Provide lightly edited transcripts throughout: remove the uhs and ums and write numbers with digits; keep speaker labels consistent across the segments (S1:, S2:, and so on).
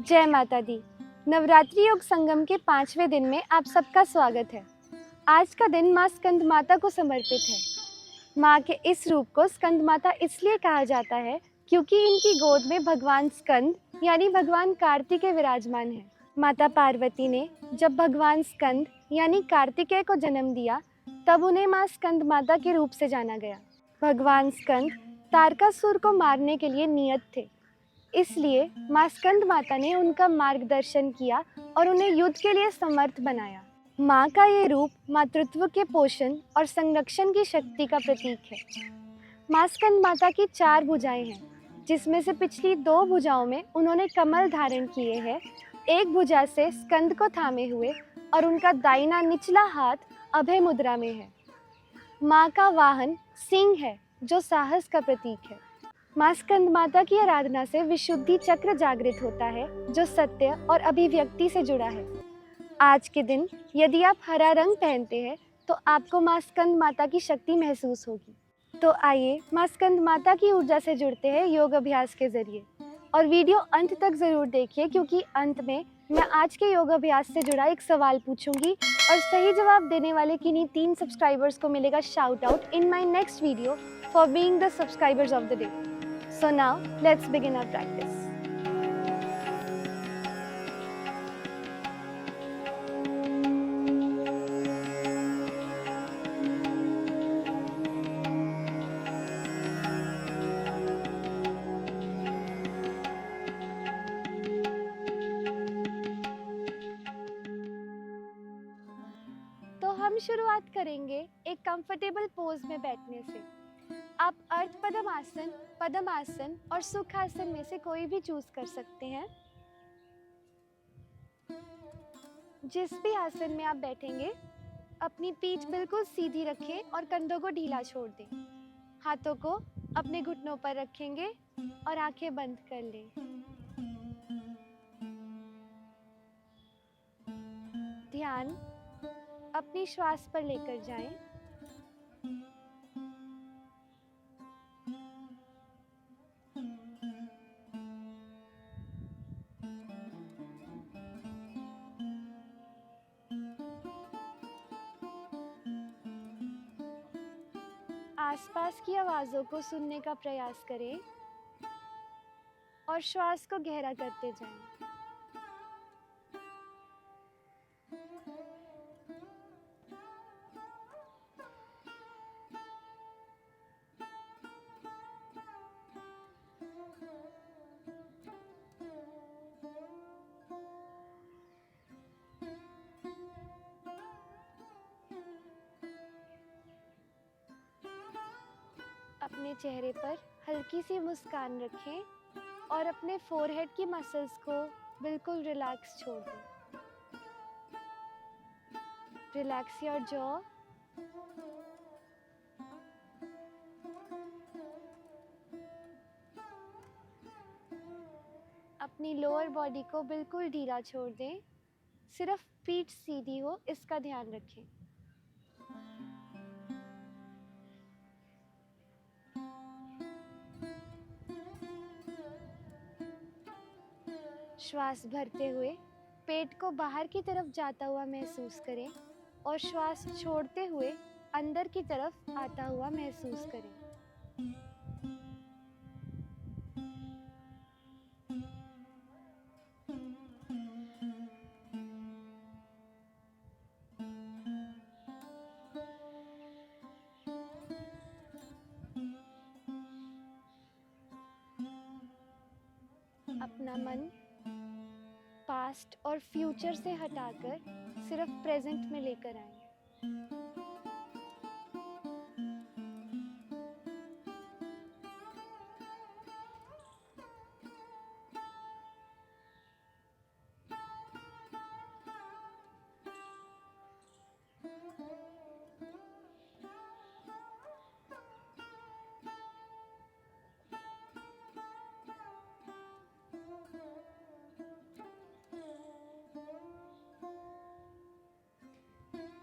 S1: जय माता दी। नवरात्रि योग संगम के 5वें दिन में आप सबका स्वागत है। आज का दिन माँ स्कंद माता को समर्पित है। माँ के इस रूप को स्कंद माता इसलिए कहा जाता है क्योंकि इनकी गोद में भगवान स्कंद यानी भगवान कार्तिकेय विराजमान है। माता पार्वती ने जब भगवान स्कंद यानी कार्तिकेय को जन्म दिया तब उन्हें माँ स्कंद माता के रूप से जाना गया। भगवान स्कंद तारकासुर को मारने के लिए नियत थे, इसलिए माँ स्कंद माता ने उनका मार्गदर्शन किया और उन्हें युद्ध के लिए समर्थ बनाया। माँ का ये रूप मातृत्व के पोषण और संरक्षण की शक्ति का प्रतीक है। माँ स्कंद माता की 4 भुजाएं हैं, जिसमें से पिछली 2 भुजाओं में उन्होंने कमल धारण किए हैं। एक भुजा से स्कंद को थामे हुए और उनका दाहिना निचला हाथ अभय मुद्रा में है। माँ का वाहन सिंह है, जो साहस का प्रतीक है। माँ स्कंद माता की आराधना से विशुद्धि चक्र जागृत होता है, जो सत्य और अभिव्यक्ति से जुड़ा है। आज के दिन यदि आप हरा रंग पहनते हैं तो आपको माँ स्कंद माता की शक्ति महसूस होगी। तो आइए माँ स्कंद माता की ऊर्जा से जुड़ते हैं योग अभ्यास के जरिए। और वीडियो अंत तक जरूर देखिए, क्योंकि अंत में मैं आज के योग अभ्यास से जुड़ा एक सवाल पूछूंगी और सही जवाब देने वाले किन्हीं 3 सब्सक्राइबर्स को मिलेगा shout out in my next video for being the subscribers of the day. So now let's begin our practice. तो हम शुरुआत करेंगे एक कंफर्टेबल पोज में बैठने से। आप अर्ध पद्मासन, पद्मासन और सुखासन में से कोई भी चूज कर सकते हैं। जिस भी आसन में आप बैठेंगे, अपनी पीठ बिल्कुल सीधी रखें और कंधों को ढीला छोड़ दें। हाथों को अपने घुटनों पर रखेंगे और आंखें बंद कर लें। ध्यान अपनी श्वास पर लेकर जाएं। आसपास की आवाजों को सुनने का प्रयास करें और श्वास को गहरा करते जाएं। अपने चेहरे पर हल्की सी मुस्कान रखें और अपने फोरहेड की मसल्स को बिल्कुल रिलैक्स छोड़ दें। Relax your jaw. अपनी लोअर बॉडी को बिल्कुल ढीला छोड़ दें। सिर्फ पीठ सीधी हो, इसका ध्यान रखें। श्वास भरते हुए पेट को बाहर की तरफ जाता हुआ महसूस करें और श्वास छोड़ते हुए अंदर की तरफ आता हुआ महसूस करें। अपना मन पास्ट और फ्यूचर से हटाकर सिर्फ प्रेजेंट में लेकर आएं।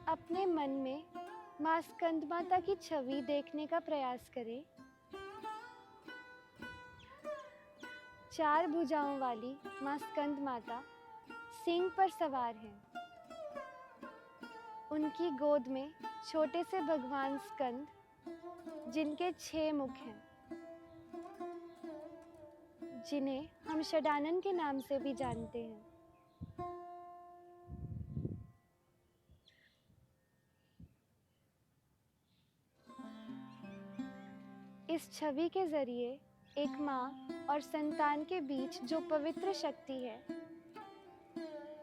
S1: अपने मन में माँ स्कंद माता की छवि देखने का प्रयास करें। 4 भुजाओं वाली माँ स्कंद माता सिंह पर सवार हैं। उनकी गोद में छोटे से भगवान स्कंद, जिनके 6 मुख हैं, जिन्हें हम षडानन के नाम से भी जानते हैं। इस छवि के जरिए एक माँ और संतान के बीच जो पवित्र शक्ति है,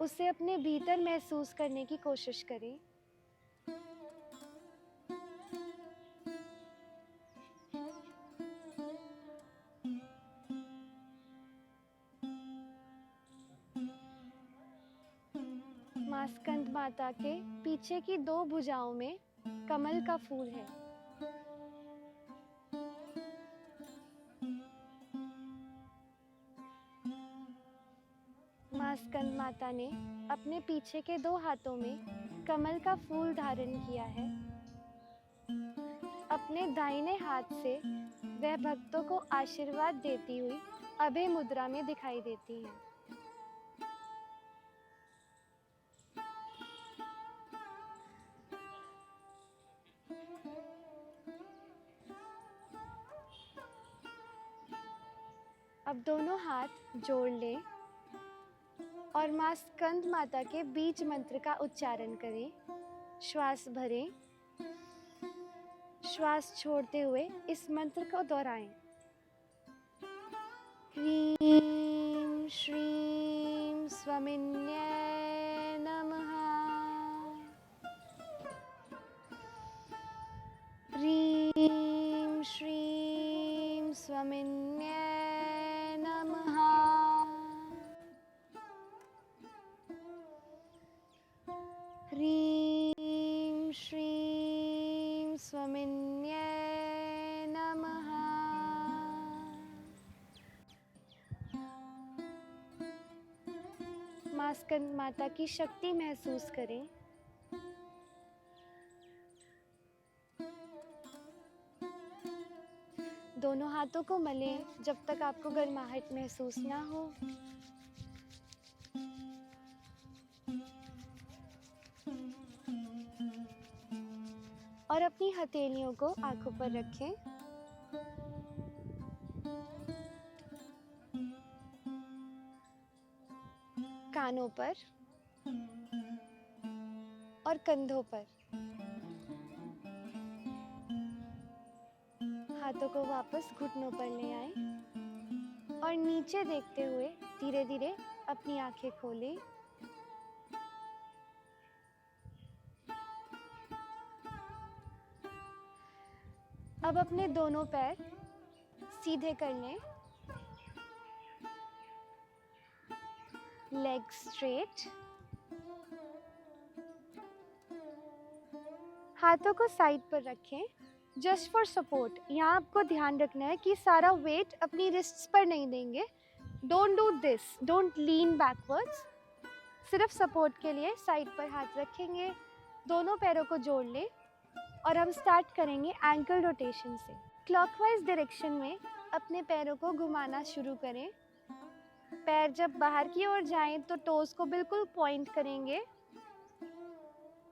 S1: उसे अपने भीतर महसूस करने की कोशिश करें। माँ स्कंद माता के पीछे की 2 भुजाओं में कमल का फूल है। माँ स्कंद माता ने अपने पीछे के 2 हाथों में कमल का फूल धारण किया है। अपने दाहिने हाथ से वह भक्तों को आशीर्वाद देती हुई अभय मुद्रा में दिखाई देती हैं। अब दोनों हाथ जोड़ लें और माँ स्कंद माता के बीज मंत्र का उच्चारण करें। श्वास भरें, श्वास छोड़ते हुए इस मंत्र को दोहराएं। ह्रीं श्रीं स्वमिन्यै नमः। ह्रीं श्रीं स्वमिन्यै नमः। ह्रीं श्रीं स्वमिन्यै नमः। माँ स्कंद माता की शक्ति महसूस करें। दोनों हाथों को मलें जब तक आपको गर्माहट महसूस ना हो। और अपनी हथेलियों को आंखों पर रखें। कानों पर और कंधों पर। हाथों को वापस घुटनों पर ले आएं और नीचे देखते हुए धीरे धीरे अपनी आंखें खोलें। अब अपने दोनों पैर सीधे कर लें। Leg straight. हाथों को साइड पर रखें जस्ट फॉर सपोर्ट। यहाँ आपको ध्यान रखना है कि सारा वेट अपनी रिस्ट्स पर नहीं देंगे। Don't do this, don't lean backwards. सिर्फ सपोर्ट के लिए साइड पर हाथ रखेंगे। दोनों पैरों को जोड़ लें और हम स्टार्ट करेंगे एंकल रोटेशन से। क्लॉकवाइज डायरेक्शन में अपने पैरों को घुमाना शुरू करें। पैर जब बाहर की ओर जाएं तो टोज को बिल्कुल पॉइंट करेंगे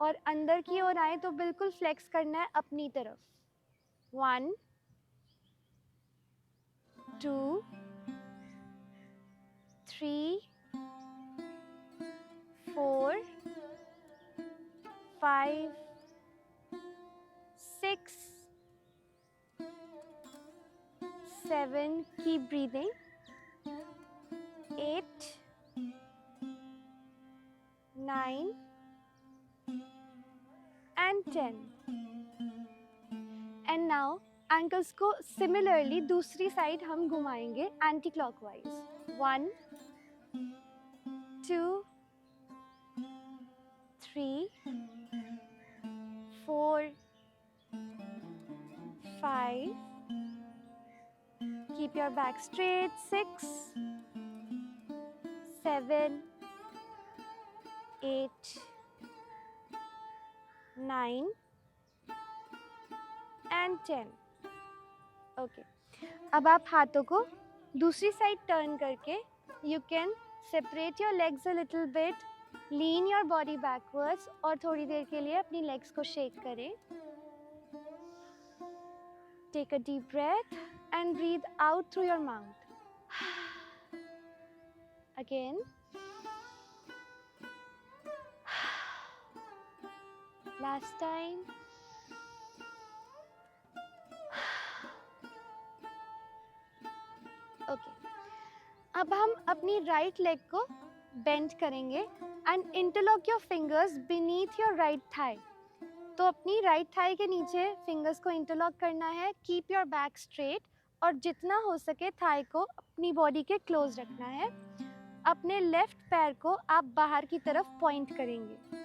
S1: और अंदर की ओर आए तो बिल्कुल फ्लेक्स करना है अपनी तरफ। 1 2 3 4 5 6 7, keep breathing, 8 9 and 10. And now ankles को similarly दूसरी साइड हम घुमाएंगे anti clockwise. 1 2 3 4 5, keep your back straight, 6 7 8 9 and 10. Okay, अब आप हाथों को दूसरी साइड टर्न करके you can separate your legs a little bit, lean your body backwards और थोड़ी देर के लिए अपनी लेग्स को शेक करें. Take a deep breath and breathe out through your mouth. Again. Last time. Okay. अब हम अपनी राइट लेग को बेंड करेंगे and interlock your fingers beneath your right thigh. तो अपनी राइट थाई के नीचे फिंगर्स को इंटरलॉक करना है. कीप योर बैक स्ट्रेट और जितना हो सके थाई को अपनी बॉडी के क्लोज रखना है. अपने लेफ्ट पैर को आप बाहर की तरफ पॉइंट करेंगे.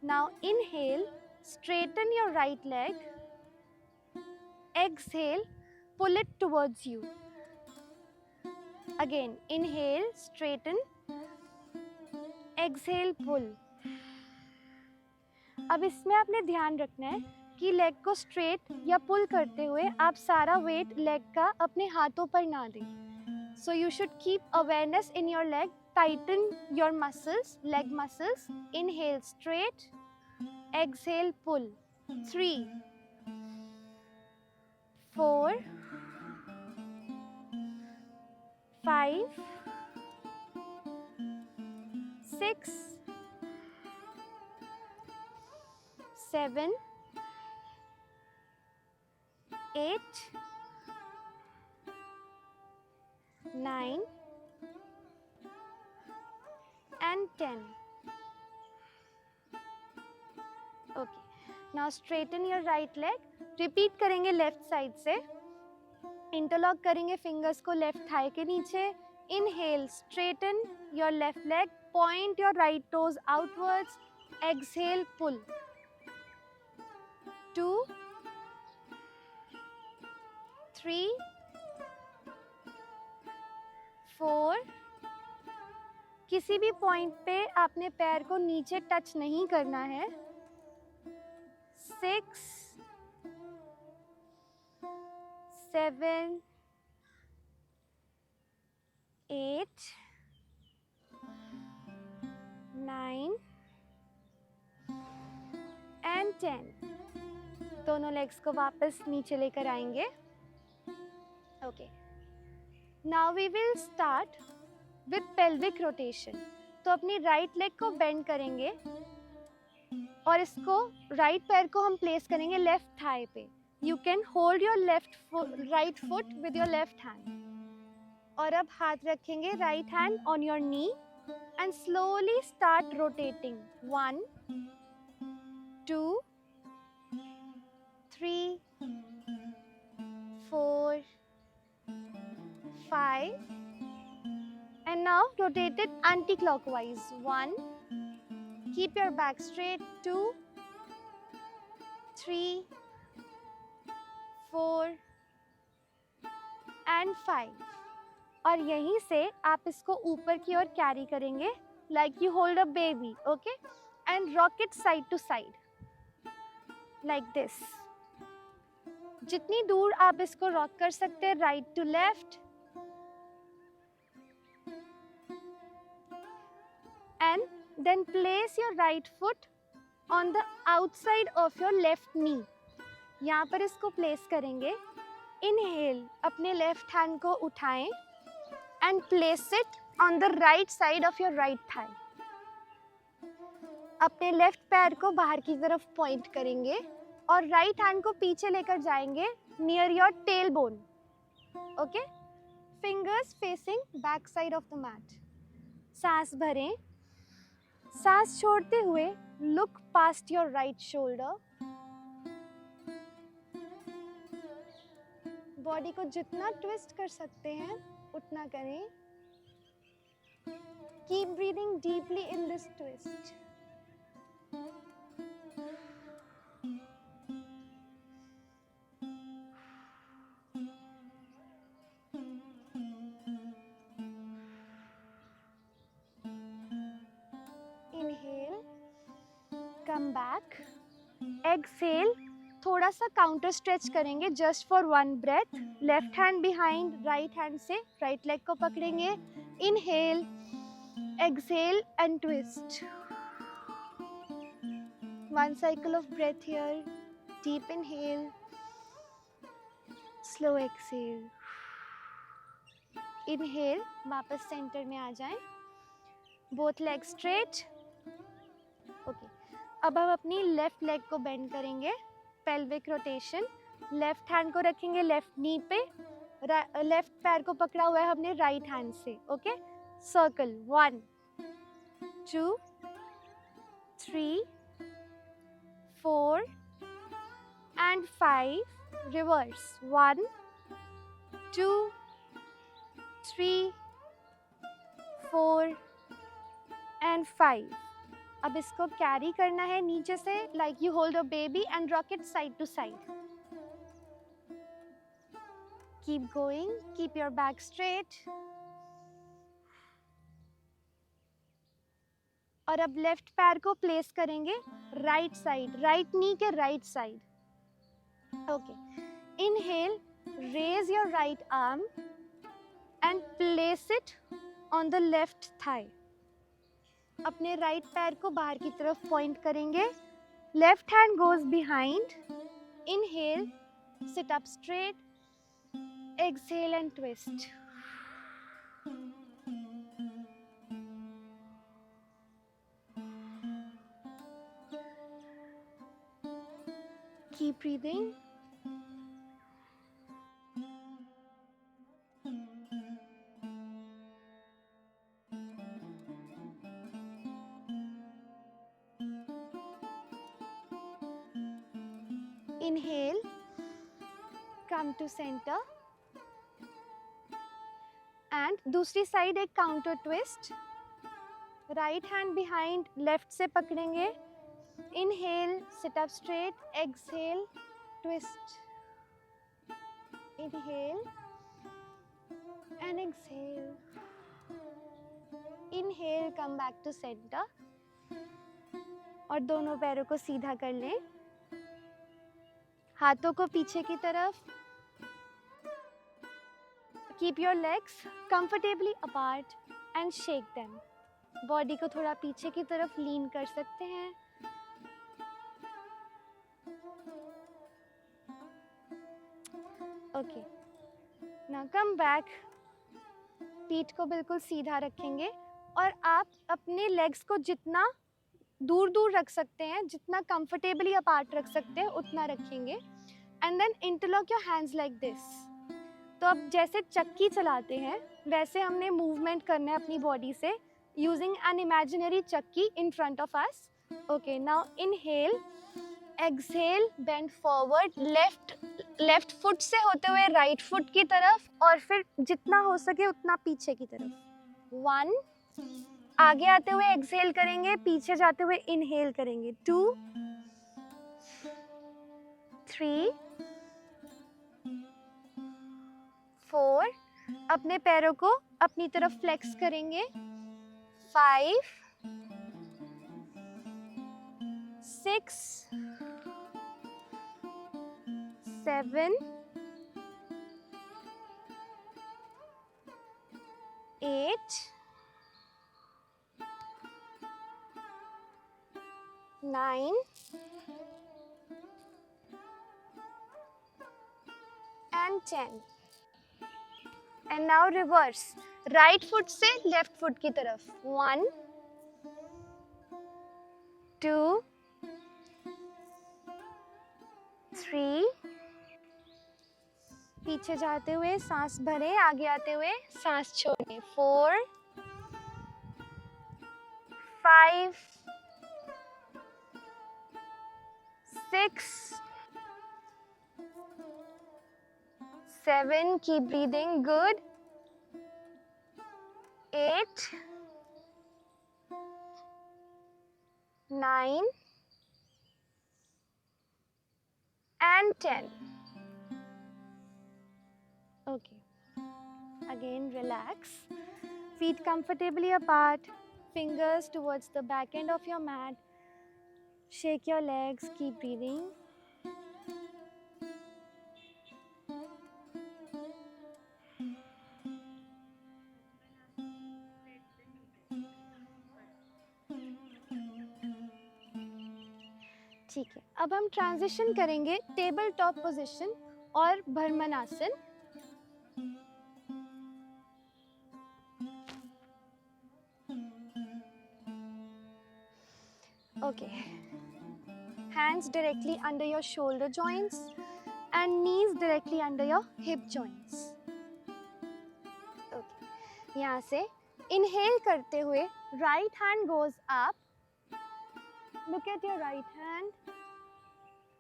S1: Now inhale, straighten your right leg. Exhale, pull it towards you. Again, inhale, straighten. Exhale, pull. अब इसमें आपने ध्यान रखना है कि लेग को स्ट्रेट या पुल करते हुए आप सारा वेट लेग का अपने हाथों पर ना दें. So you should keep awareness in your leg. Tighten your muscles, leg muscles. Inhale, straight. Exhale, pull. 3, 4, 5, 6, 7, 8, 9 and 10. Okay. Now straighten your right leg. Repeat करेंगे लेफ्ट साइड से. इंटरलॉक करेंगे फिंगर्स को लेफ्ट थाई के नीचे. Inhale, straighten your left leg, point your right toes outwards. Exhale, pull. 2, 3, 4. किसी भी point पे आपने पैर को नीचे टच नहीं करना है. 6, 7, 8, 9 and 10. दोनों लेग्स को वापस नीचे लेकर आएंगे. Okay. Now we will start with pelvic rotation. तो अपनी राइट लेग को बेंड करेंगे और इसको राइट पैर को हम प्लेस करेंगे लेफ्ट थाई पे. You can hold your right foot with your left hand. और अब हाथ रखेंगे right hand on your knee and slowly start rotating. 1, 2, 3, 4, 5 and now rotate it anti-clockwise. 1, keep your back straight. 2, 3, 4 and 5. और यहीं से आप इसको ऊपर की ओर कैरी करेंगे like you hold a baby, okay? And rock it side to side like this. जितनी दूर आप इसको रॉक कर सकते हैं, right to left. And then place your right foot on the outside of your left knee. यहाँ पर इसको प्लेस करेंगे. Inhale, अपने लेफ्ट हैंड को उठाएं and place it on the right side of your right thigh. अपने left पैर को बाहर की तरफ पॉइंट करेंगे और राइट हैंड को पीछे लेकर जाएंगे near your tail bone. Okay. Fingers facing back side of the mat. सांस भरें. सांस छोड़ते हुए look past your right shoulder. Body को जितना ट्विस्ट कर सकते हैं उतना करें. Keep breathing deeply in this twist. Inhale, come back. Exhale, थोड़ा सा काउंटर स्ट्रेच करेंगे just for 1 breath. Left hand behind, right hand से राइट लेग को पकड़ेंगे। Inhale, exhale and twist. 1 cycle of breath here. Deep inhale, slow exhale. Inhale, वापस centre में आ जाएं। Both legs straight. Okay. अब हम अपनी लेफ्ट लेग को बेंड करेंगे, पेल्विक रोटेशन। लेफ्ट हैंड को रखेंगे लेफ्ट नी पे, लेफ्ट पैर को पकड़ा हुआ है हमने राइट हैंड से। Okay, circle 1 2 3 4 and 5. Reverse 1 2 3 4 and 5. अब इसको कैरी करना है नीचे से, like you hold a baby and rock it side to side. Keep going, keep your back straight. और अब लेफ्ट पैर को प्लेस करेंगे राइट साइड, राइट नी के right side. Okay, inhale, raise your right arm and place it on the left thigh. अपने right पैर को बाहर की तरफ पॉइंट करेंगे। Left hand goes behind. Inhale, sit up straight, exhale and twist. Keep breathing. Inhale, come to center and दूसरी side एक counter twist. Right hand behind, left से पकड़ेंगे। Inhale, sit up straight, exhale, twist. Inhale and exhale. Inhale, come back to center. और दोनों पैरों को सीधा कर लें, हाथों को पीछे की तरफ। Keep your legs comfortably apart and shake them. Body को थोड़ा पीछे की तरफ लीन कर सकते हैं। Okay, now come back. पीठ को बिल्कुल सीधा रखेंगे और आप अपने लेग्स को जितना दूर दूर रख सकते हैं, जितना कंफर्टेबली अपार्ट रख सकते हैं उतना रखेंगे। And then interlock your hands like this. तो अब जैसे चक्की चलाते हैं वैसे हमने मूवमेंट करना है अपनी बॉडी से, यूजिंग एन इमेजिनरी चक्की in front of us. Okay, now inhale, exhale, bend forward, left foot से होते हुए राइट फुट की तरफ, और फिर जितना हो सके उतना पीछे की तरफ। 1, आगे आते हुए एक्सहेल करेंगे, पीछे जाते हुए इनहेल करेंगे। 2 3 4, अपने पैरों को अपनी तरफ फ्लेक्स करेंगे। 5 6 7 8 9 and 10. And now reverse, right foot से लेफ्ट फुट की तरफ। 1 2 3, पीछे जाते हुए सांस भरें, आगे आते हुए सांस छोड़ें। 4 5 6 7, keep breathing, good. 8 9 and 10. Okay, again relax, feet comfortably apart, fingers towards the back end of your mat. Shake your legs, keep breathing. ठीक है, अब हम ट्रांजिशन करेंगे टेबल टॉप पोजीशन और भ्रमणासन। Okay, hands directly under your shoulder joints and knees directly under your hip joints. Okay, यहाँ से inhale करते हुए right hand goes up. Look at your right hand.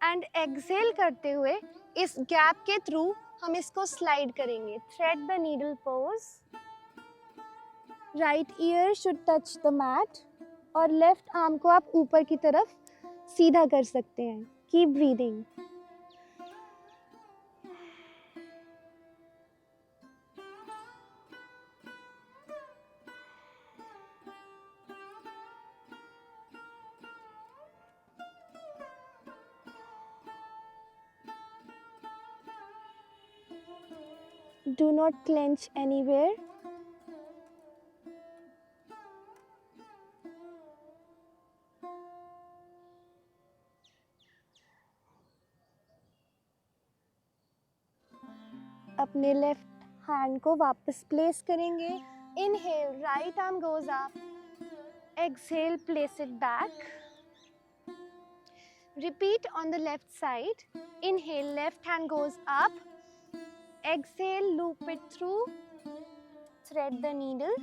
S1: And exhale करते हुए इस gap के through हम इसको slide करेंगे. Thread the needle pose. Right ear should touch the mat. और left arm को आप ऊपर की तरफ सीधा कर सकते हैं. Keep breathing. Do not clench anywhere. अपने लेफ्ट हैंड को वापस प्लेस करेंगे. Inhale, right arm goes up. Exhale, place it back. Repeat on the left side. Inhale, left hand goes up. Exhale, loop it through. Thread the needle.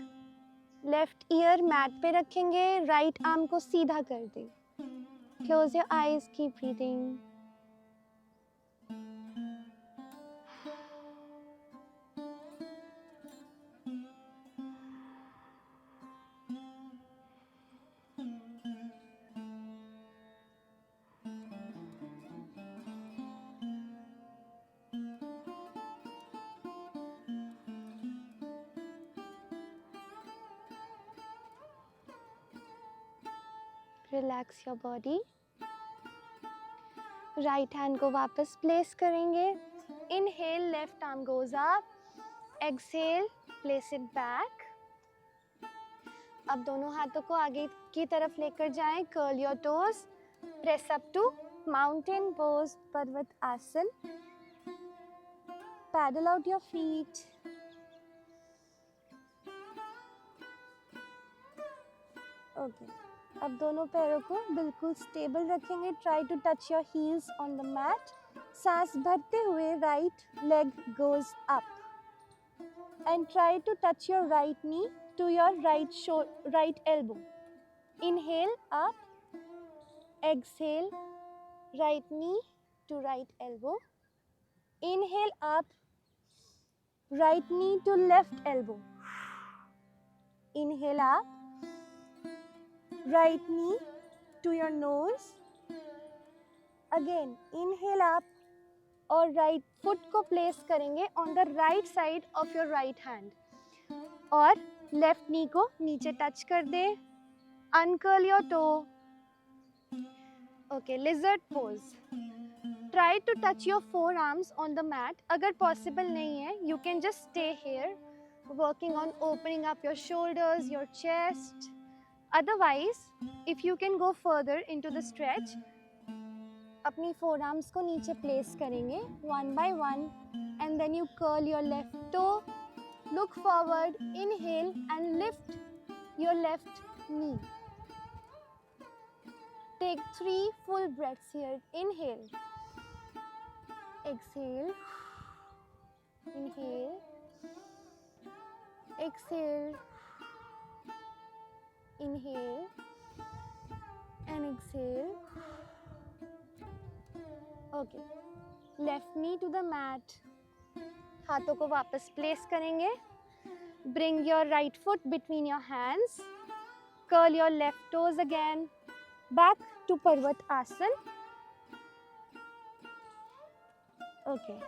S1: Left ear mat पे रखेंगे. Right arm को सीधा कर दें. Close your eyes. Keep breathing. Relax your body. Right hand को वापस place करेंगे. Inhale, left arm goes up. Exhale, place it back. अब दोनों हाथों को आगे की तरफ लेकर जाएं. Curl your toes. Press up to mountain pose, Parvat Asan. Paddle out your feet. Okay. अब दोनों पैरों को बिल्कुल स्टेबल रखेंगे. Try to touch your heels on the mat. सांस भरते हुए right leg goes up and try to touch your right knee to your right elbow. Inhale up. Exhale right knee to right elbow. Inhale up. Right knee to left elbow. Inhale up. Right knee to your nose. Again, inhale up और right foot को place करेंगे on the right side of your right hand. और left knee को नीचे touch कर दें. Uncurl your toe. Okay, lizard pose. Try to touch your forearms on the mat. अगर possible नहीं है, you can just stay here, working on opening up your shoulders, your chest. Otherwise, if you can go further into the stretch, अपनी forearms को नीचे place करेंगे one by one, and then you curl your left toe, look forward, inhale and lift your left knee. Take 3 full breaths here. Inhale, exhale, inhale, exhale. Inhale and exhale. Okay. Left knee to the mat. हाथों को वापस place करेंगे. Bring your right foot between your hands. Curl your left toes again. Back to Parvat Asan. Okay.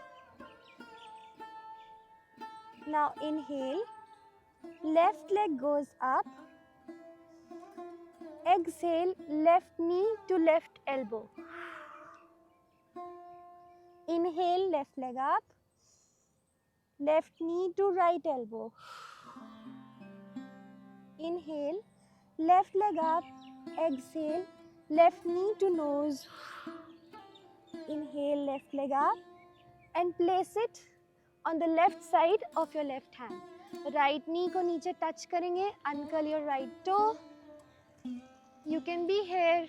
S1: Now inhale. Left leg goes up. Exhale, left knee to left elbow. Inhale, left leg up. Left knee to right elbow. Inhale, left leg up. Exhale, Left knee to nose. Inhale, left leg up and place it on the left side of your left hand. Right knee को नीचे touch करेंगे. Uncurl your right toe. You can be here.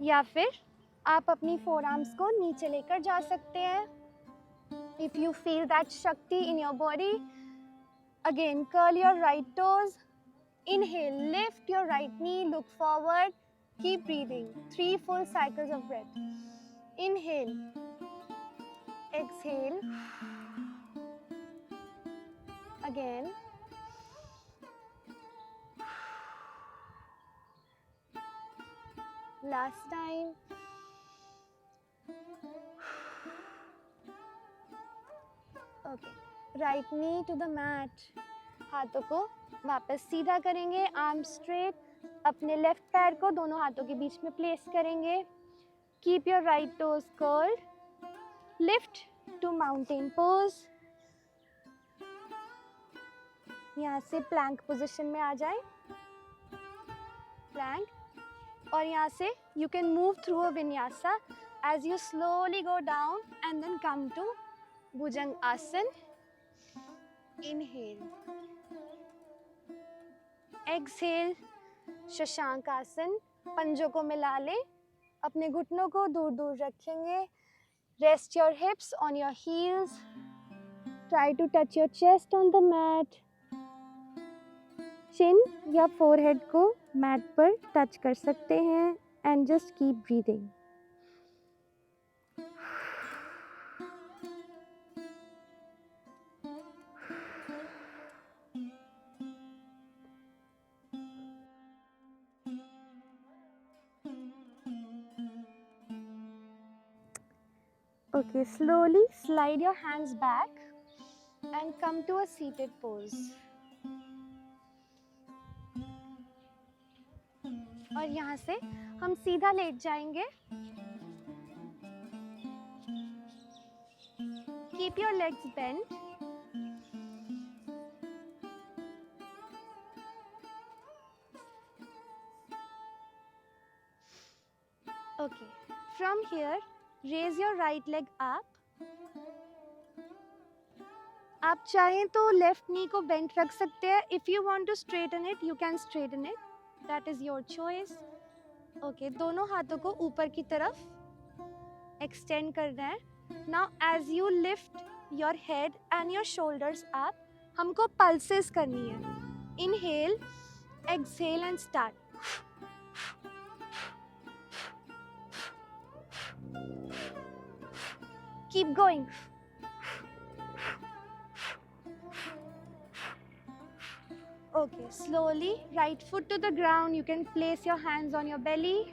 S1: या फिर आप अपनी forearms को नीचे लेकर जा सकते हैं. If you feel that shakti in your body, again curl your right toes. Inhale, lift your right knee, look forward, keep breathing. 3 full cycles of breath. Inhale, exhale, again. Last time. Okay, right knee to the mat. हाथों को वापस सीधा करेंगे. Arm straight. अपने left पैर को दोनों हाथों के बीच में प्लेस करेंगे. Keep your right toes curled. Lift to mountain pose. यहाँ से प्लैंक पोजीशन में आ जाए. प्लैंक. और यहाँ से you can move through a vinyasa as you slowly go down and then come to Bhujang Asana. Inhale. Exhale. Shashank आसन. पंजों को मिला ले. अपने घुटनों को दूर दूर रखेंगे. Rest your hips on your heels. Try to touch your chest on the mat. चिन या फोरहेड को मैट पर टच कर सकते हैं. And just keep breathing. Okay, slowly slide your hands back and come to a seated pose. और यहाँ से हम सीधा लेट जाएंगे. Keep your legs bent. Okay, from here, raise your right leg up. आप चाहें तो लेफ्ट नी को बेंट रख सकते हैं. If you want to straighten it, you can straighten it. That is your choice. Okay, दोनों हाथों को ऊपर की तरफ extend करना है. Now, as you lift your head and your shoulders up, हमको pulses करनी है. Inhale, exhale and start. Keep going. Okay, slowly, right foot to the ground. You can place your hands on your belly.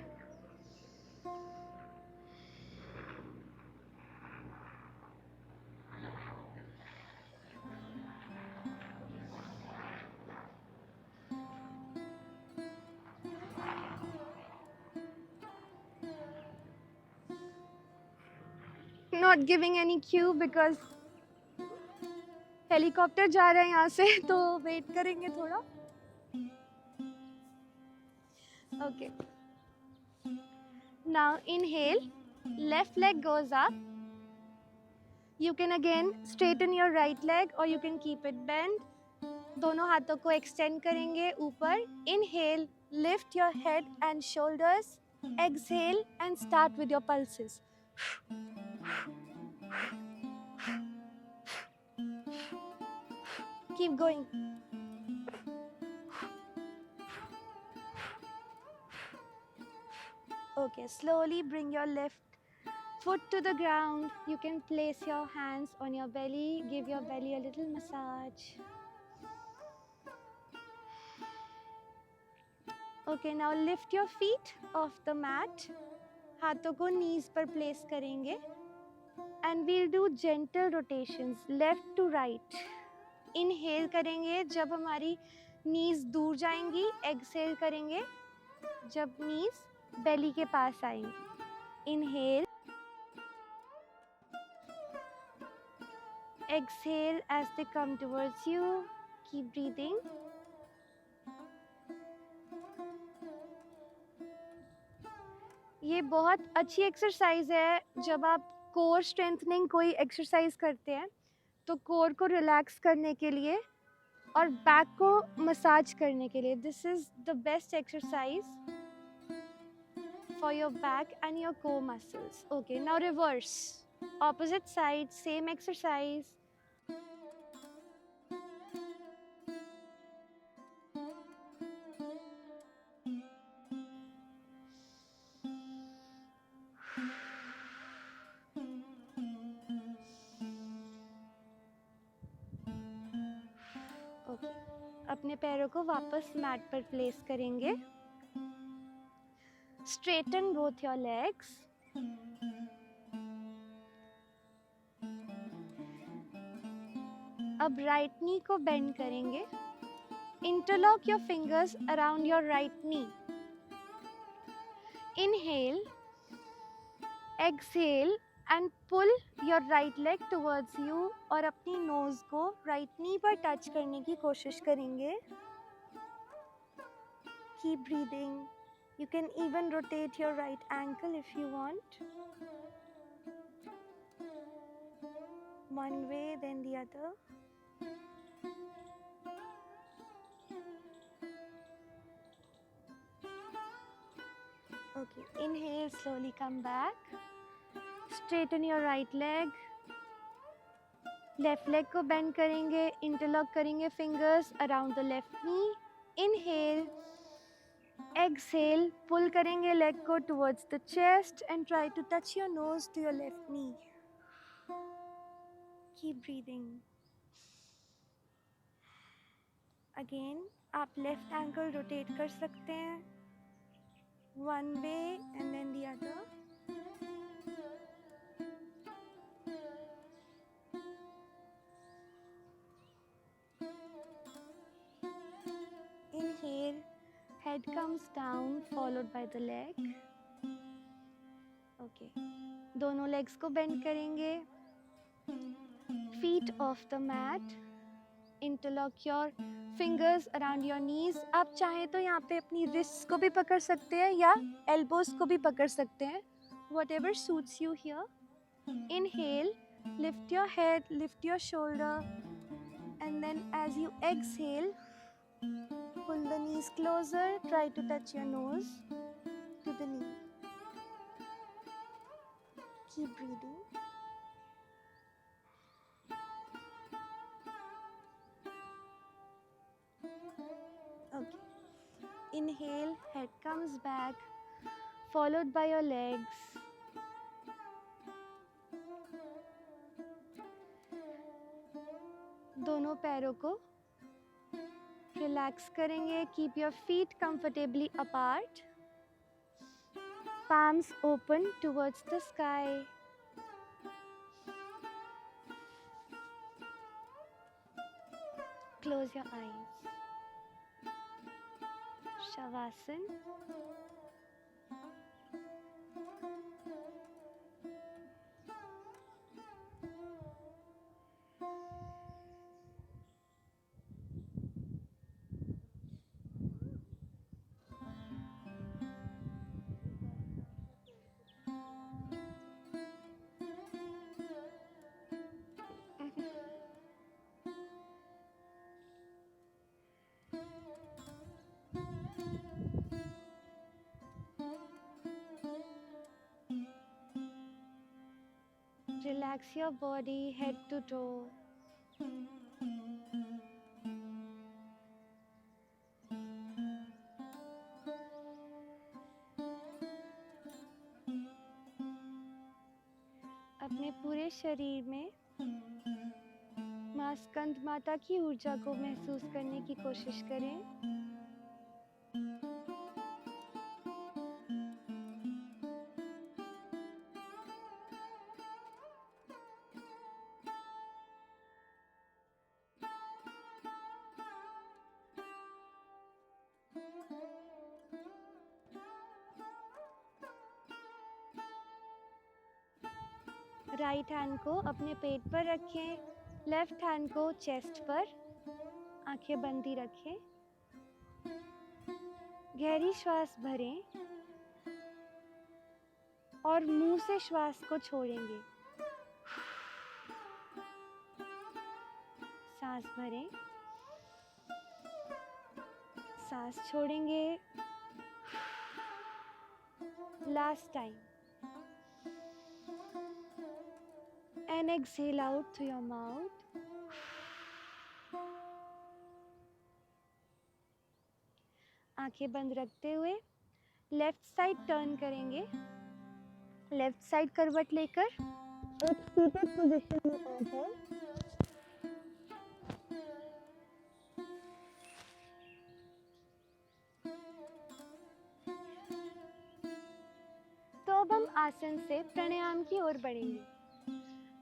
S1: Not giving any cue because helicopter जा रहा है यहाँ से, तो wait करेंगे थोड़ा. Okay. Now inhale, left leg goes up. You can again straighten your right leg or you can keep it bent. दोनों हाथों को extend करेंगे ऊपर. Inhale, lift your head and shoulders. Exhale and start with your pulses. Keep going. Okay, slowly bring your left foot to the ground. You can place your hands on your belly. Give your belly a little massage. Okay, now lift your feet off the mat. हाथों को knees पर place करेंगे. And we'll do gentle rotations, left to right. Inhale करेंगे जब हमारी knees दूर जाएंगी. Exhale करेंगे जब knees belly के पास आएंगी. Inhale. Exhale as they come towards you. Keep breathing. ये बहुत अच्छी एक्सरसाइज है जब आप कोर स्ट्रेंथनिंग कोई एक्सरसाइज करते हैं तो कोर को रिलैक्स करने के लिए और बैक को मसाज करने के लिए. This is the best exercise for your back and your core muscles. Okay, now reverse, opposite side, same exercise. Okay, अपने पैरों को वापस मैट पर प्लेस करेंगे. Straighten both your legs. अब राइट नी को बेंड करेंगे. Interlock your fingers around your right knee. Inhale, exhale and pull your right leg towards you. और अपनी नोज को राइट नी पर टच करने की कोशिश करेंगे. Keep breathing. You can even rotate your right ankle if you want. One way, then the other. Okay, inhale, slowly come back. Straighten your right leg. Left leg को bend करेंगे, interlock करेंगे fingers around the left knee. Inhale, exhale, pull करेंगे leg को towards the chest and try to touch your nose to your left knee. Keep breathing. Again, आप left ankle rotate कर सकते हैं. One way and then the other. Inhale, head comes down followed by the leg. Okay, दोनों legs को bend करेंगे. Feet off the mat. Interlock your fingers around your knees. आप चाहें तो यहाँ पे अपनी wrists को भी पकड़ सकते हैं या elbows को भी पकड़ सकते हैं. Whatever suits you here. Inhale, lift your head, lift your shoulder, and then as you exhale, pull the knees closer. Try to touch your nose to the knee. Keep breathing. Okay. Inhale, head comes back, followed by your legs. दोनों पैरों को relax करेंगे. Keep your feet comfortably apart. Palms open towards the sky. Close your eyes. Shavasana. Relax your body head to toe. अपने पूरे शरीर में माँ स्कंद माता की ऊर्जा को महसूस करने की कोशिश करें. राइट हैंड को अपने पेट पर रखें, लेफ्ट हैंड को चेस्ट पर. आंखें बंद ही रखें। गहरी श्वास भरें और मुंह से श्वास को छोड़ेंगे। सांस भरें, सांस छोड़ेंगे। Last time. And exhale out through your mouth. आंखें बंद रखते हुए लेफ्ट साइड टर्न करेंगे। लेफ्ट साइड करवट लेकर एक सीटेड पोजीशन में आ जाए। तो अब हम आसन से प्राणायाम की ओर बढ़ेंगे।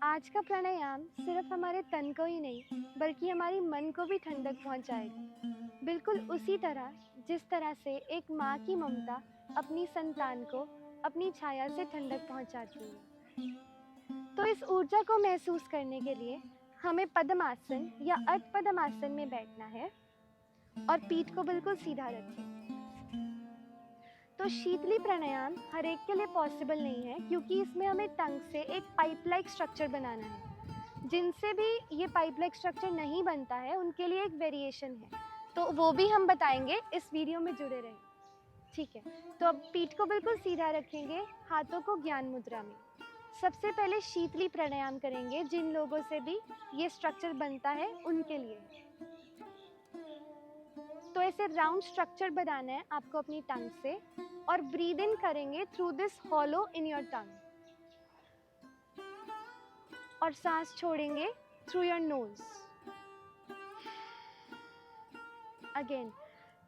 S1: आज का प्राणायाम सिर्फ हमारे तन को ही नहीं बल्कि हमारी मन को भी ठंडक पहुंचाएगा। बिल्कुल उसी तरह जिस तरह से एक माँ की ममता अपनी संतान को अपनी छाया से ठंडक पहुंचाती है। तो इस ऊर्जा को महसूस करने के लिए हमें पद्मासन या अर्ध पद्मासन में बैठना है और पीठ को बिल्कुल सीधा रखें। तो शीतली प्राणायाम हर एक के लिए पॉसिबल नहीं है क्योंकि इसमें हमें टंग से एक पाइप लाइक स्ट्रक्चर बनाना है। जिनसे भी ये पाइप लाइक स्ट्रक्चर नहीं बनता है उनके लिए एक वेरिएशन है, तो वो भी हम बताएंगे। इस वीडियो में जुड़े रहें, ठीक है। तो अब पीठ को बिल्कुल सीधा रखेंगे, हाथों को ज्ञान मुद्रा में। सबसे पहले शीतली प्राणायाम करेंगे। जिन लोगों से भी ये स्ट्रक्चर बनता है उनके लिए। तो ऐसे राउंड स्ट्रक्चर बनाना है आपको अपनी टंग से और ब्रीद इन करेंगे through this hollow in your tongue और सांस छोड़ेंगे थ्रू योर नोज। अगेन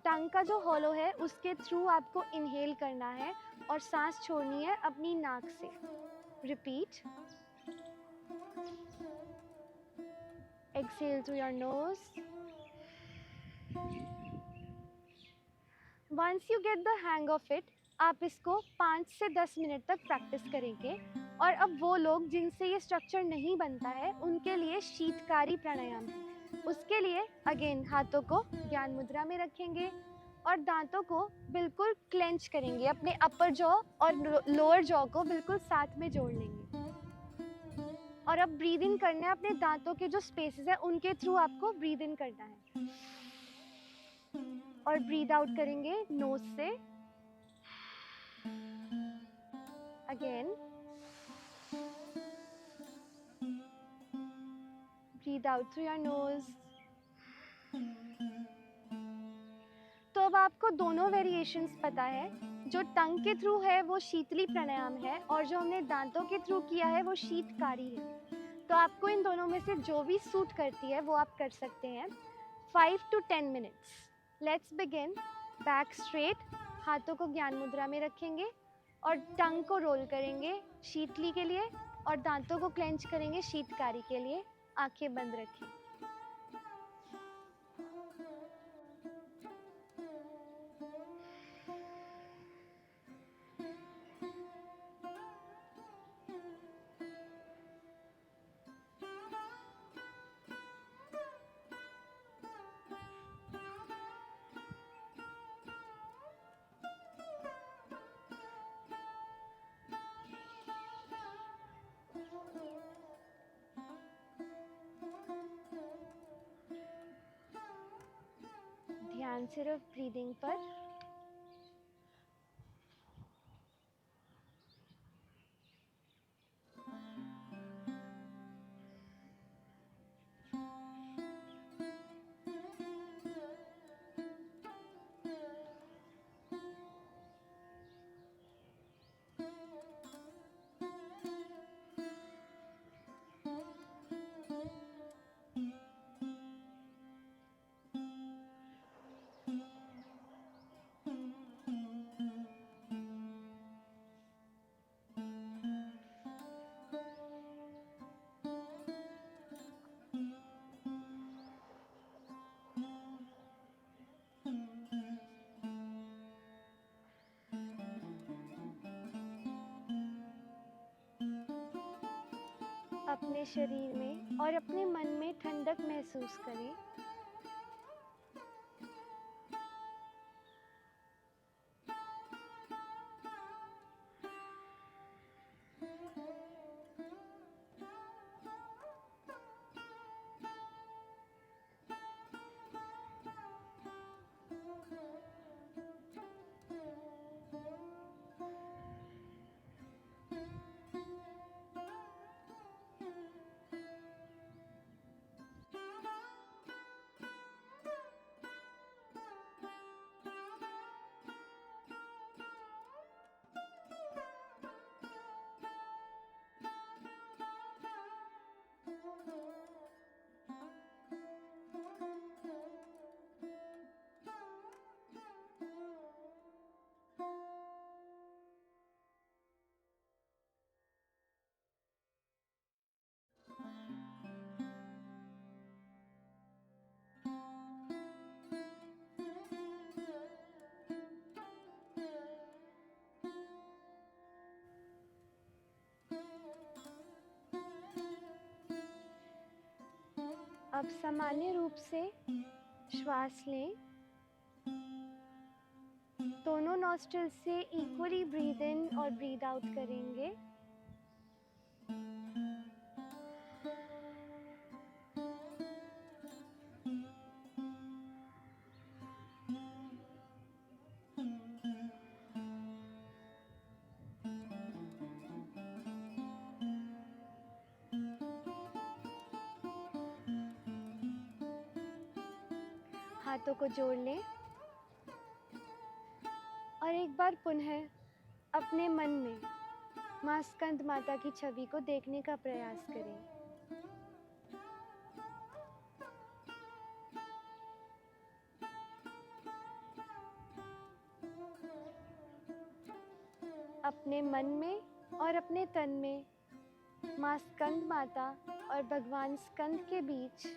S1: टंग का जो हॉलो है उसके थ्रू आपको इनहेल करना है और सांस छोड़नी है अपनी नाक से। Repeat. Exhale through your nose. Once you get the hang of it, आप इसको 5 से 10 मिनट तक प्रैक्टिस करेंगे। और अब वो लोग जिनसे ये स्ट्रक्चर नहीं बनता है उनके लिए शीतकारी प्राणायाम है। उसके लिए अगेन हाथों को ज्ञान मुद्रा में रखेंगे और दांतों को बिल्कुल क्लेंच करेंगे। अपने अपर जॉ और लोअर जॉ को बिल्कुल साथ में जोड़ लेंगे और अब ब्रीद इन करना है। अपने दांतों के जो स्पेसेस है उनके थ्रू आपको ब्रीद इन करना है और ब्रीद आउट करेंगे नोज से। Again breathe out through your knows. तो अब आपको दोनों वेरिएशंस पता है। जो टंग के थ्रू है वो शीतली प्राणायाम है और जो हमने दांतों के थ्रू किया है वो शीतकारी है। तो आपको इन दोनों में से जो भी सूट करती है वो आप कर सकते हैं। 5 to 10 minutes. Let's begin. Back straight, हाथों को ज्ञान मुद्रा में रखेंगे और टंग को रोल करेंगे शीतली के लिए और दांतों को क्लेंच करेंगे शीतकारी के लिए। आंखें बंद रखें। ध्यान सिर्फ ब्रीदिंग पर। अपने शरीर में और अपने मन में ठंडक महसूस करें। अब सामान्य रूप से श्वास लें। दोनों नॉस्ट्रिल से इक्वली ब्रीद इन और ब्रीद आउट करेंगे। हाथों को जोड़ लें और एक बार पुनः अपने मन में माँ स्कंद माता की छवि को देखने का प्रयास करें। अपने मन में और अपने तन में माँ स्कंद माता और भगवान स्कंद के बीच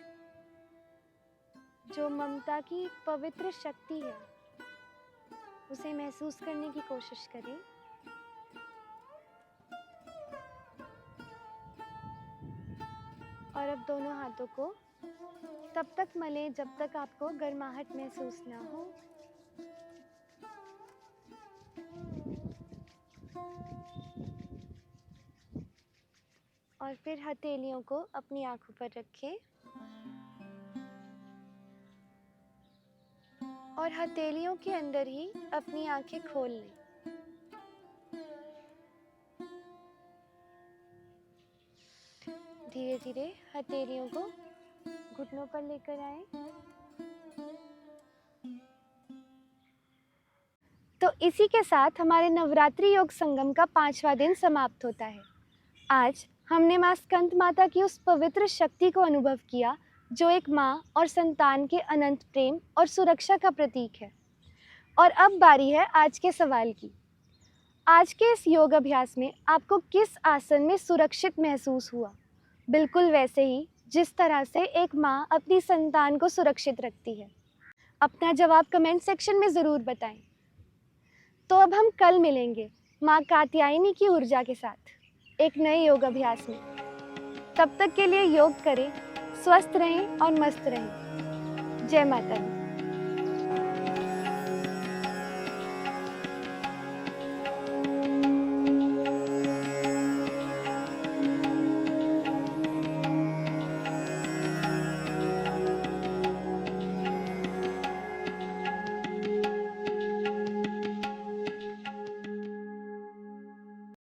S1: जो ममता की पवित्र शक्ति है उसे महसूस करने की कोशिश करें। और अब दोनों हाथों को तब तक मलें जब तक आपको गर्माहट महसूस ना हो। और फिर हथेलियों को अपनी आंखों पर रखें और हथेलियों के अंदर ही अपनी आंखें खोल लें। धीरे धीरे हथेलियों को घुटनों पर लेकर आएं। तो इसी के साथ हमारे नवरात्रि योग संगम का 5वां दिन समाप्त होता है। आज हमने माँ स्कंद माता की उस पवित्र शक्ति को अनुभव किया जो एक माँ और संतान के अनंत प्रेम और सुरक्षा का प्रतीक है। और अब बारी है आज के सवाल की। आज के इस योग अभ्यास में आपको किस आसन में सुरक्षित महसूस हुआ? बिल्कुल वैसे ही जिस तरह से एक माँ अपनी संतान को सुरक्षित रखती है। अपना जवाब कमेंट सेक्शन में ज़रूर बताएं। तो अब हम कल मिलेंगे माँ कात्यायनी की ऊर्जा के साथ एक नए योग अभ्यास में। तब तक के लिए योग करें, स्वस्थ रहें और मस्त रहें। जय माता दी।